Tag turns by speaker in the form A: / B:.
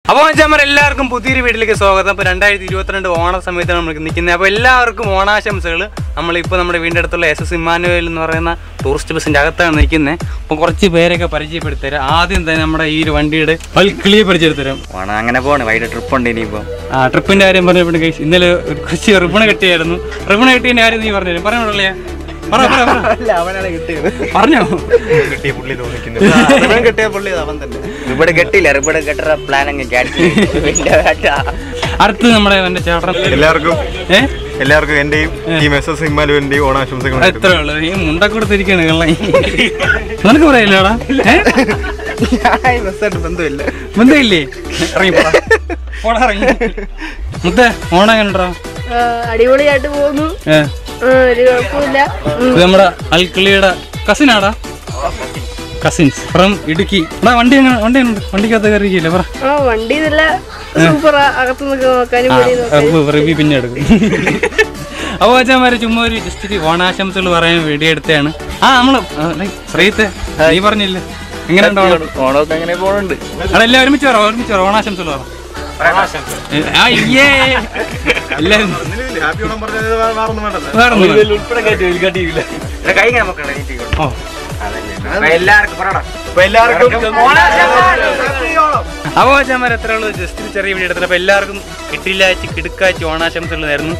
A: അപ്പോൾ നമ്മൾ എല്ലാവർക്കും പുതിയൊരു വീട്ടിലേക്ക് സ്വാഗതം. ഇപ്പോൾ 2022 ഓണ സമയത്താണ് നമ്മൾ നിൽക്കുന്നത്. അപ്പോൾ എല്ലാവർക്കും ഓണാശംസകൾ. നമ്മളിപ്പോൾ നമ്മുടെ വീടിൻ്റെ അടുത്തുള്ള SS ഇമ്മാനുവേൽ എന്ന് പറയുന്ന ടൂറിസ്റ്റ് ബസ്സിൻ്റെ അകത്താണ് നിൽക്കുന്നത്. അപ്പോൾ കുറച്ച് പേരൊക്കെ പരിചയപ്പെടുത്തരാം. ആദ്യം തന്നെ നമ്മുടെ ഈ ഒരു വണ്ടിയുടെ ക്ലിയർ പരിചയപ്പെടുത്തരാം.
B: ഓണം അങ്ങനെ പോകണം, വൈകിട്ട് ട്രിപ്പ് ഉണ്ട് ഇനിയിപ്പോൾ.
A: ട്രിപ്പിൻ്റെ കാര്യം പറഞ്ഞപ്പോൾ ഇന്നലെ കുറച്ച് റിബണ് കെട്ടിയായിരുന്നു. റിബണ് കെട്ടിയതിൻ്റെ കാര്യം നീ പറഞ്ഞു പറഞ്ഞോളേ.
B: അവനാണ് കിട്ടിയത്.
A: പറഞ്ഞോ
B: കിട്ടിയ പുള്ളി കിട്ടിയ പുള്ളി അവൻ തന്നെ. റിബഡ് കെട്ടില്ല, റിബഡ് കെട്ടുന്ന പ്ലാൻ അങ്ങ്
A: അടുത്ത് നമ്മുടെ എന്റെ ചേട്ടൻ.
C: എല്ലാവർക്കും എന്റെയും ടീം SS ഇമ്മാനുവേലിന്റെയും ഓണാശംസകൾ.
A: എത്ര ഉള്ളു ഈ മുണ്ട കൊടുത്തിരിക്കാണ് കള്ള. നിനക്ക് പറയില്ലേടാ?
C: ബന്ധമില്ല
A: ബന്ധമില്ലേ? ഇറങ്ങി ഇറങ്ങി മുത്തേ ഓണം കണ്ടോ?
D: അടിപൊളിയായിട്ട് പോകുന്നു, ഒരു കുഴപ്പമില്ല.
A: നമ്മുടെ അൽക്കിളിയുടെ കസിനാടാ, കസിൻസ് ഫ്രം ഇടുക്കി. വണ്ടി വണ്ടിയുണ്ട്, വണ്ടിക്കകത്ത് കയറിയില്ല പറ.
D: വണ്ടി നല്ല സൂപ്പറാ, അകത്ത് നോക്കാനും
A: റിവ്യൂ പിന്നെ എടുക്കും. അപ്പോൾ അച്ഛന്മാരെ ചുമ്മാ ഒരു ജസ്റ്റ് ഓണാശംസകൾ പറയാൻ വീഡിയോ എടുത്തതാണ്. നമ്മള് ശ്രീത്തെ നീ പറഞ്ഞില്ലേ എങ്ങനെയുണ്ടോ
B: ഓണമൊക്കെ എങ്ങനെ പോകുന്നുണ്ട്?
A: അതെല്ലാം ഒരുമിച്ച് പറ ഓണാശംസകൾ പറ. എല്ലാരും അപ്പോൾ അച്ഛന്മാർ എത്ര ഉള്ളൂ ജസ്റ്റ് ചെറിയ വീഡിയോ എടുത്തത്. അപ്പോൾ എല്ലാവർക്കും കിട്ടില്ലാച്ച് കിടുക്കാച്ച് ഓണാശംസകൾ നേരുന്നു.